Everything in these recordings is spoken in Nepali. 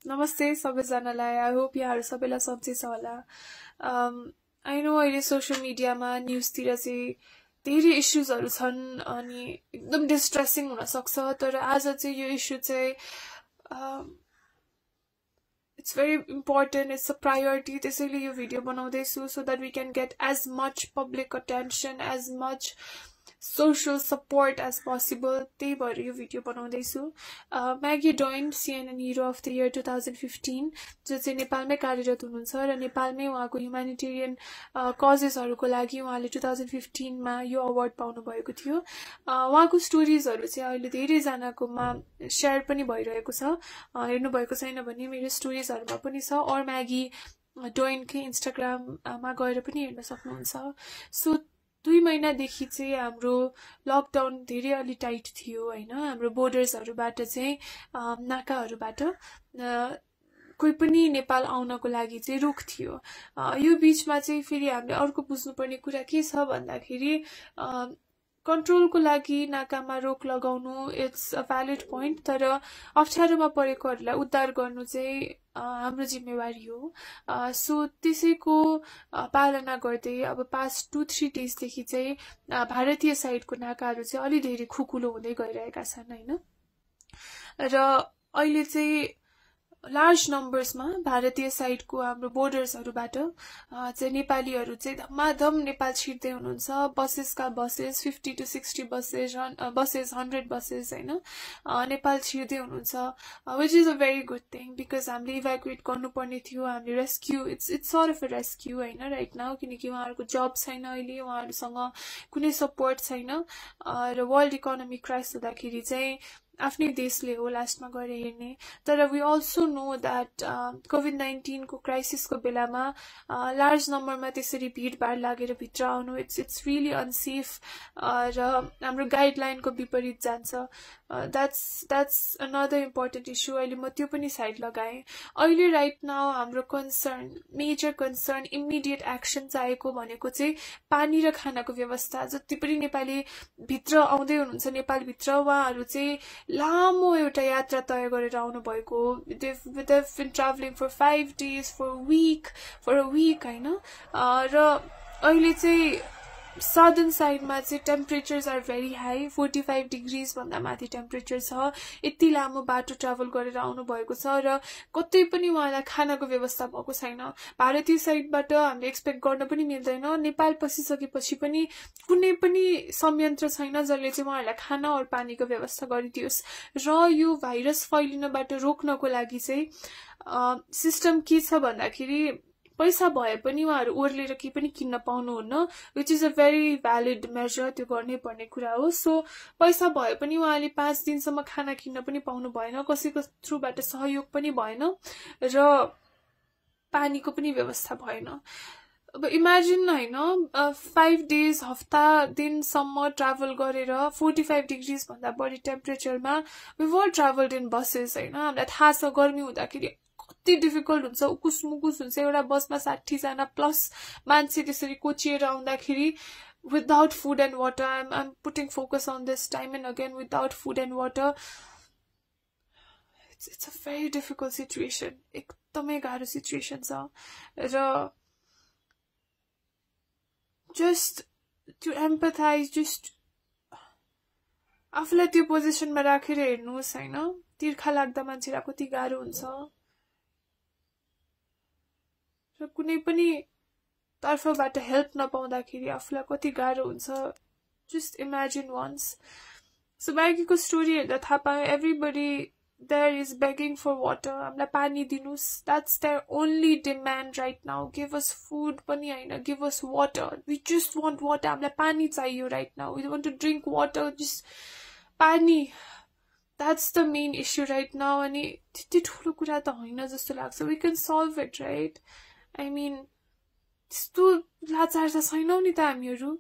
नमस्ते सबैजनालाई आई होप यहाँहरू सबैलाई सन्चै छ होला आई नो अहिले सोसियल मिडियामा न्युजतिर चाहिँ धेरै इस्युजहरू छन् अनि एकदम डिस्ट्रेसिङ हुन सक्छ तर आज चाहिँ यो इस्यु चाहिँ it's very important, it's a priority त्यसैले यो भिडियो बनाउँदैछु so that we can get as much public attention, as much social support as possible. त्यही भएर यो भिडियो बनाउँदैछु Maggi Dwayne CNN hero of the year 2015 जो चाहिँ नेपालमै कार्यरत हुनुहुन्छ र नेपालमै उहाँको ह्युम्यानिटेरियन कजेसहरूको लागि उहाँले 2015 मा यो अवार्ड पाउनु भएको थियो उहाँको स्टोरीजहरू चाहिँ अहिले धेरै जनाकोमा शेयर पनि भइरहेको छ हेर्नु भएको छैन भने मेरो स्टोरीजहरुमा पनि छ और म्यागी डोइनकै इन्स्टाग्राममा गएर पनि हेर्न सक्नुहुन्छ सो 2 महिनादेखि चाहिँ हाम्रो लकडाउन धेरै अलि टाइट थियो हैन हाम्रो बोर्डर्सहरुबाट चाहिँ नाकाहरुबाट कोही पनि नेपाल आउनको लागि चाहिँ रोक थियो यो बीचमा चाहिँ फेरि हामीले अर्को बुझ्नुपर्ने कुरा के छ भन्दाखेरि कन्ट्रोलको लागि नाकामा रोक लगाउनु इट्स अ भ्यालिड पोइन्ट तर अप्ठ्यारोमा परेकोहरुलाई उद्धार गर्नु चाहिँ हाम्रो जिम्मेवारी हो सो त्यसैको पालना गर्दै अब पास्ट 2-3 डेजदेखि चाहिँ भारतीय साइडको नाकाहरू चाहिँ अलि धेरै खुकुलो हुँदै गइरहेका छन् हैन र अहिले चाहिँ लार्ज नम्बर्समा भारतीय साइडको हाम्रो बोर्डर्सहरुबाट चाहिँ नेपालीहरु चाहिँ धमाधम नेपाल छिर्दै हुनुहुन्छ बसेसका बसेस 50 to 60 बसेस 100 बसेस हैन नेपाल छिर्दै हुनुहुन्छ which is a very good thing because हामीले इभ्याकुएट गर्नुपर्ने थियो हामीले rescue it's sort of a rescue हैन राइट नाउ किनकि उहाँहरुको जब छैन अहिले उहाँहरुसँग कुनै सपोर्ट छैन र वर्ल्ड इकोनोमी क्राइसिस हुँदाखेरि चाहिँ आफ्नै देशले हो लास्टमा गएर हेर्ने तर वी अल्सो नो दैट कोभिड-19 को क्राइसिसको बेलामा लार्ज नम्बरमा त्यसरी भिडभाड लागेर भित्र आउनु इट्स रियली अनसेफ र हाम्रो गाइडलाइनको विपरीत जान्छ that's another important issue अहिले म त्यो पनि साइड लगाए अहिले राइट नाउ हाम्रो concern major concern immediate action चाहिएको भनेको चाहिँ पानी र खानाको व्यवस्था जति पनि नेपाली भित्र आउँदै हुनुहुन्छ नेपाल भित्र उहाँहरु चाहिँ लामो एउटा यात्रा तय गरेर आउनु भएको they've been traveling for 5 days for a week हैन र अहिले चाहिँ southern side मा चाहिँ temperatures are very high 45 degrees भन्दा माथि टेम्परेचर छ यति लामो बाटो ट्राभल गरेर आउनु भएको छ र कतै पनि उहाँलाई खानाको व्यवस्था भएको छैन भारतीय साइडबाट हामीले एक्सपेक्ट गर्न पनि मिल्दैन नेपाल पसिसकेपछि पनि कुनै पनि संयन्त्र छैन जसले चाहिँ उहाँलाई खाना और पानीको व्यवस्था गरिदियोस् र यो भाइरस फैलिनबाट रोक्नको लागि चाहिँ सिस्टम के छ भन्दाखेरि पैसा भए पनि उहाँहरु ओर्लेर के पनि किन्न पाउनुहुन्न which is a very valid measure त्यो गर्नै पर्ने कुरा हो सो पैसा भए पनि उहाँले 5 दिनसम्म खाना किन्न पनि पाउनु भएन कसैको थ्रुबाट सहयोग पनि भएन र पानीको पनि व्यवस्था भएन अब इमेजिन हैन 5 डेज हफ्ता दिनसम्म ट्राभल गरेर 45 डिग्रीज भन्दा बढी टेम्परेचरमा वी वर ट्राभल्ड इन बसेस हैन हामीलाई थाहा छ गर्मी हुँदाखेरि कति डिफिकल्ट हुन्छ उकुस मुकुस हुन्छ एउटा बसमा 60 जना प्लस मान्छे त्यसरी कोचिएर आउँदाखेरि without food and water I'm putting focus on this time and again without food and water it's a very difficult situation एकदमै गाह्रो सिचुएसन छ र just to empathize just आफूलाई त्यो पोजिसनमा राखेर हेर्नुस् हैन तिर्खा लाग्दा मान्छेलाई कति गाह्रो हुन्छ र कुनै पनि तर्फबाट हेल्प नपाउँदाखेरि आफूलाई कति गाह्रो हुन्छ just imagine once so म्यागीको स्टोरी हेर्दा थाहा पाएँ everybody there is begging for water हामीलाई पानी दिनुस् that's their only demand right now give us food पनि हैन give us water we just want water हामीलाई पानी चाहियो right now we want to drink water just पानी that's the main issue right now अनि त्यति ठुलो कुरा त हैन जस्तो लाग्छ we can solve it right I mean त्यस्तो लाचार त छैनौ नि त हामीहरु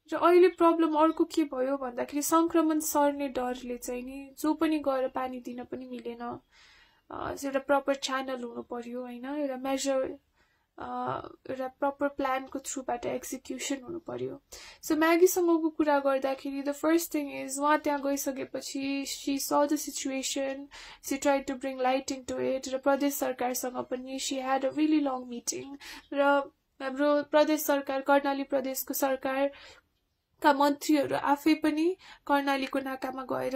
र अहिले प्रब्लम अर्को के भयो भन्दाखेरि संक्रमण सर्ने डरले चाहिँ नि जो पनि गएर पानी दिन पनि मिलेन एउटा प्रपर च्यानल हुनु पर्यो हैन एउटा मेजर एउटा प्रपर प्लानको थ्रुबाट एक्जिक्युसन हुनु पर्यो सो म्यागीसँगको कुरा गर्दाखेरि द फर्स्ट थिङ इज उहाँ त्यहाँ गइसकेपछि she saw the situation see try to bring light into it र प्रदेश सरकारसँग पनि she had a really long meeting र हाम्रो प्रदेश सरकार कर्णाली प्रदेशको सरकार का मन्त्रीहरू आफै पनि कर्णालीको नाकामा गएर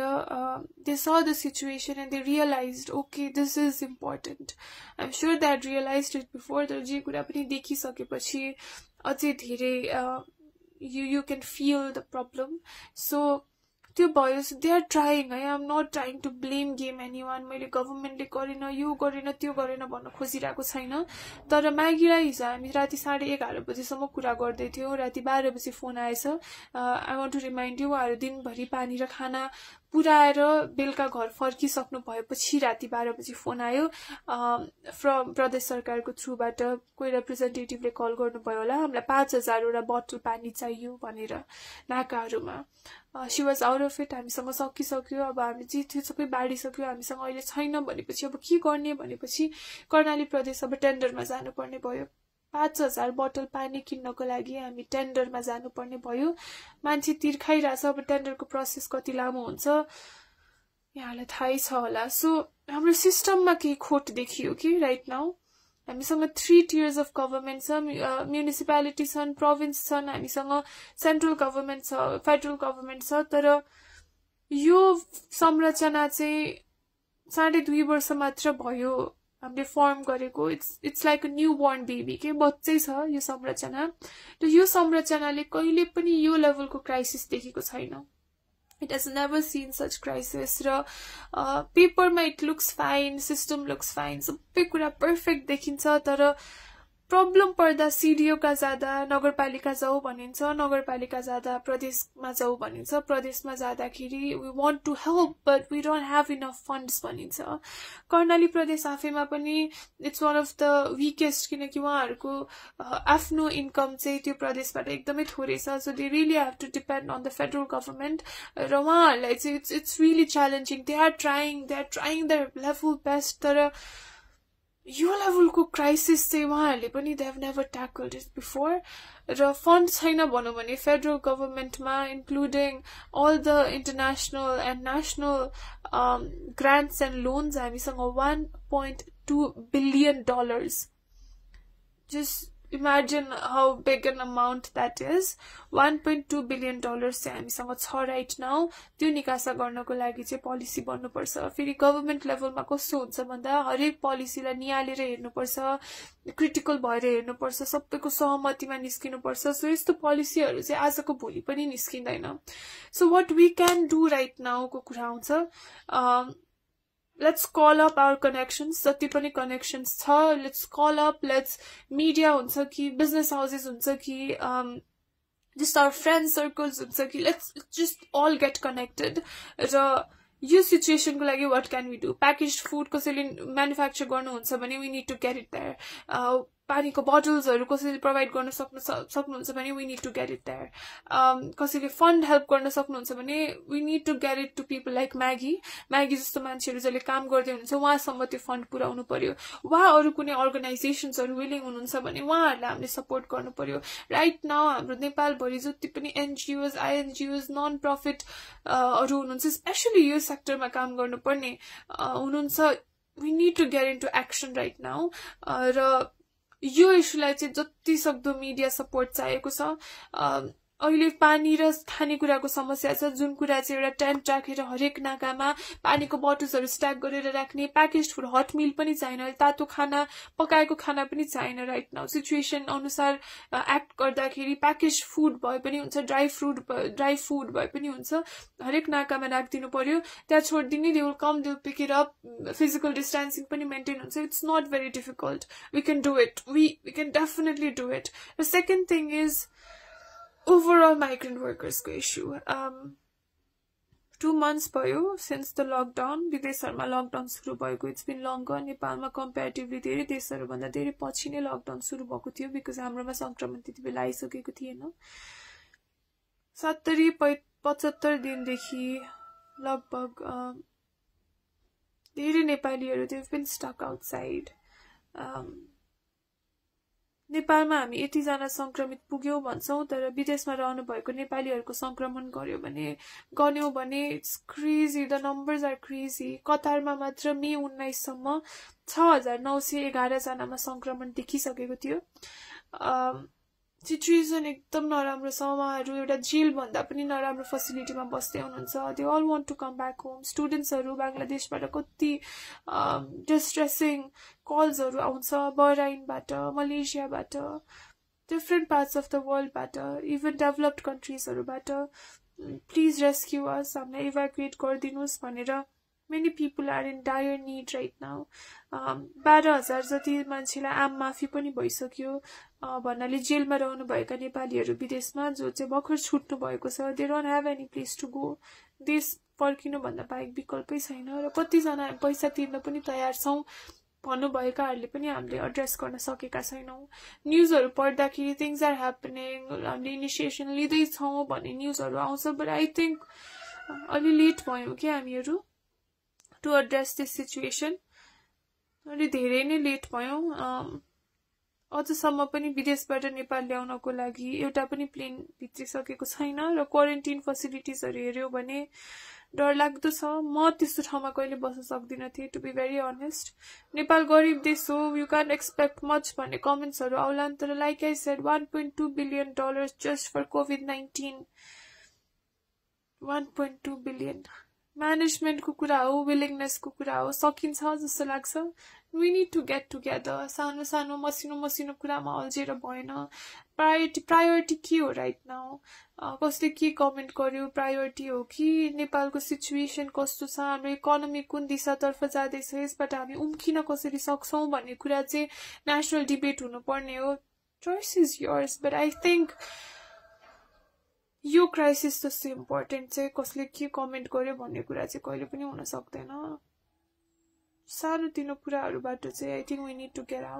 they saw the situation and they realised okay this is important I am sure that realised it before तर जे कुरा पनि देखिसकेपछि अझै धेरै you can feel the problem so त्यो भयो सो दे आर ट्राइङ है I am not trying to blame game anyone मैले गभर्मेन्टले गरेन यो गरेन त्यो गरेन भन्न खोजिरहेको छैन तर म्यागीलाई हिजो हामी राति 11:30 बजीसम्म कुरा गर्दै थियौँ राति 12 बजी फोन आएछ I want to remind you उहाँहरू दिनभरि पानी र खाना पुऱ्याएर बेलुका घर फर्किसक्नु भएपछि राति 12 बजी फोन आयो फ्रम प्रदेश सरकारको थ्रुबाट कोही रिप्रेजेन्टेटिभले कल गर्नुभयो होला हामीलाई 5000 वटा बोतल पानी चाहियो भनेर नाकाहरूमा she was out of it हामीसँग सकिसक्यो अब हामी जे थियो सबै बाँडिसक्यो हामीसँग अहिले छैन भनेपछि अब के गर्ने भनेपछि कर्णाली प्रदेश अब टेन्डरमा जानुपर्ने भयो 5000 बोतल पानी किन्नको लागि हामी टेन्डरमा जानुपर्ने भयो मान्छे तिर्खाइरहेछ अब टेन्डरको प्रोसेस कति लामो हुन्छ यहाँलाई थाहै छ होला सो हाम्रो सिस्टममा केही खोट देखियो कि राइट नाउ हामीसँग 3 tiers अफ गभर्मेन्ट छ म्युनिसिपालिटी छन् प्रोभिन्स छन् हामीसँग सेन्ट्रल गभर्मेन्ट छ फेडरल गभर्मेन्ट छ तर यो संरचना चाहिँ 2.5 वर्ष मात्र भयो हामीले फर्म गरेको it's like a new born baby के बच्चै छ यो संरचना र यो संरचनाले कहिले पनि यो लेभलको क्राइसिस देखेको छैन It has never seen such crisis र पेपरमा it looks fine system looks fine सबै कुरा पर्फेक्ट देखिन्छ तर प्रब्लम पर्दा सिडिओ का जाँदा नगरपालिका जाऊ भनिन्छ नगरपालिका जाँदा प्रदेशमा जाऊ भनिन्छ प्रदेशमा जाँदाखेरि we want to help but we don't have enough funds भनिन्छ कर्णाली प्रदेश आफैमा पनि it's one of the weakest किनकि उहाँहरूको आफ्नो इन्कम चाहिँ त्यो प्रदेशबाट एकदमै थोरै छ so they really have to depend on the federal government र उहाँहरूलाई चाहिँ it's really challenging they are trying their level best तर यो लेभलको क्राइसिस चाहिँ उहाँहरूले पनि they have never tackled it before र फन्ड छैन भनौँ भने फेडरल गभर्मेन्टमा including all the international and national grants and loans हामीसँग $1.2 billion just imagine how big an amount that is $1.2 billion चाहिँ हामीसँग छ राइट नाउ त्यो निकासा गर्नको लागि चाहिँ पोलिसी बन्नुपर्छ फेरि गभर्मेन्ट लेभलमा कस्तो हुन्छ भन्दा हरेक पोलिसीलाई निहालेर हेर्नुपर्छ क्रिटिकल भएर हेर्नुपर्छ सबैको सहमतिमा निस्किनुपर्छ सो यस्तो पोलिसीहरू चाहिँ आजको भोलि पनि निस्किँदैन so what we can do right now को कुरा आउँछ let's call up our connections जति पनि connections छ let's call up let's media हुन्छ कि business houses हुन्छ कि just our friend circles हुन्छ कि let's just all get connected र यो सिचुएसनको लागि what can we do packaged food कसैले म्यानुफ्याक्चर गर्नुहुन्छ भने we need to get it there पानीको बोटल्सहरू कसैले प्रोभाइड गर्न सक्नुहुन्छ भने we need to get it there कसैले फन्ड हेल्प गर्न सक्नुहुन्छ भने we need to get it to people like Maggi जस्तो मान्छेहरू जसले काम गर्दै हुनुहुन्छ उहाँसम्म त्यो फन्ड पुर्याउनु पर्यो वा अरू कुनै अर्गनाइजेसन्सहरू विलिङ हुनुहुन्छ भने उहाँहरूलाई हामीले सपोर्ट गर्नु पर्यो राइट नाउ हाम्रो नेपालभरि जति पनि एनजिओज आइएनजिओज नन प्रफिट हरू हुनुहुन्छ स्पेसली यो सेक्टरमा काम गर्नुपर्ने हुनुहुन्छ we need to get into action right now र यो इस्युलाई चाहिँ जति सक्दो मिडिया सपोर्ट चाहिएको छ अहिले पानी र खानेकुराको समस्या छ जुन कुरा चाहिँ एउटा टेन्ट राखेर हरेक नाकामा पानीको बोटल्सहरू स्ट्याक गरेर राख्ने प्याकेज्ड फुड हट मिल पनि चाहिन तातो खाना पकाएको खाना पनि चाहिन राइट नाउ सिचुएसन अनुसार एक्ट गर्दाखेरि प्याकेज्ड फुड भए पनि हुन्छ ड्राई फुड भए पनि हुन्छ हरेक नाकामा राखिदिनु पर्यो त्यहाँ छोडिदिने they will come they will pick it up physical distancing पनि मेन्टेन हुन्छ it's not very difficult we can do it we can definitely do it the second thing is overall migrant workers को issue 2 months भयो since the lockdown विदेशहरुमा लकडाउन सुरु भएको it's been longer नेपालमा comparatively धेरै देशहरु भन्दा धेरै पछि नै लकडाउन सुरु भएको थियो because हाम्रोमा संक्रमण त्यतिबेला आइसकेको थिएन 70-75 दिनदेखि लगभग धेरै नेपालीहरु they've been stuck outside नेपालमा हामी यतिजना संक्रमित पुग्यौं भन्छौं तर विदेशमा रहनु भएको नेपालीहरूको संक्रमण गन्यौं भने it's crazy the numbers are crazy कतारमा मात्र मे 19 सम्म 6911 जनामा संक्रमण देखिसकेको थियो सिचुएसन एकदम नराम्रो छ उहाँहरू एउटा जेल भन्दा पनि नराम्रो फेसिलिटीमा बस्दै हुनुहुन्छ they all want to come back home स्टुडेन्ट्सहरू बांग्लादेशबाट कति डिस्ट्रेसिङ कल्सहरू आउँछ बहराइनबाट मलेसियाबाट डिफरेन्ट पार्ट्स अफ द वर्ल्डबाट इभन डेभलप्ड कन्ट्रिजहरूबाट प्लिज रेस्क्यू अस हामीलाई इभ्याकुएट गरिदिनुहोस् भनेर many people are in dire need right now 12,000 जति मान्छेलाई आम माफी पनि भइसक्यो भन्नाले जेलमा रहनु भएका नेपालीहरू विदेशमा जो चाहिँ भर्खर छुट्नु भएको छ they don't have any place to go देश फर्किनु भन्दा बाहेक विकल्पै छैन र कतिजना पैसा तिर्न पनि तयार छौं भन्नुभएकाहरूले पनि हामीले एड्रेस गर्न सकेका छैनौं न्यूजहरू पढ्दाखेरि थिंग्स आर ह्यापनिङ हामीले इनिसिएसन लिँदै छौं भन्ने न्यूजहरू आउँछ बट आई थिंक अलि लेट भयो कि हामीहरू to address this situation अलि धेरै नै लेट भयो अझसम्म पनि विदेशबाट नेपाल ल्याउनको लागि एउटा पनि प्लेन भित्रिसकेको छैन र क्वारेन्टाइन फेसिलिटिजहरु हेर्यो भने डर लाग्दो छ म त्यस्तो ठाउँमा कहिले बस्न सक्दिन थिए to be very honest Nepal गरिब देश हो यु क्यान एक्सपेक्ट मच भन्ने कमेन्ट्सहरु आउलान् तर like I said 1.2 billion dollars just for कोभिड-19 1.2 बिलियन मैनेजमेंट को कुरा हो विलिंगनेस को कुरा हो सकिन्छ जस्तो लाग्छ we need to get together सानो सानो मसिनो कुरामा अल्झेर भएन प्रायोरिटी के हो राइट नाउ कसले के कमेन्ट गर्यो प्रायोरिटी हो कि नेपालको सिचुएसन कस्तो छ हाम्रो इकोनोमी कुन दिशातर्फ जाँदैछ यसबाट हामी उम्किन कसरी सक्छौं भन्ने कुरा चाहिँ नेशनल डिबेट हुनुपर्ने हो choice is yours but I think यो क्राइसिस जस्तो इम्पोर्टेन्ट चाहिँ कसले के कमेन्ट गर्यो भन्ने कुरा चाहिँ कहिले पनि हुन सक्दैन सानो तिनो कुराहरुबाट चाहिँ I think we need to get out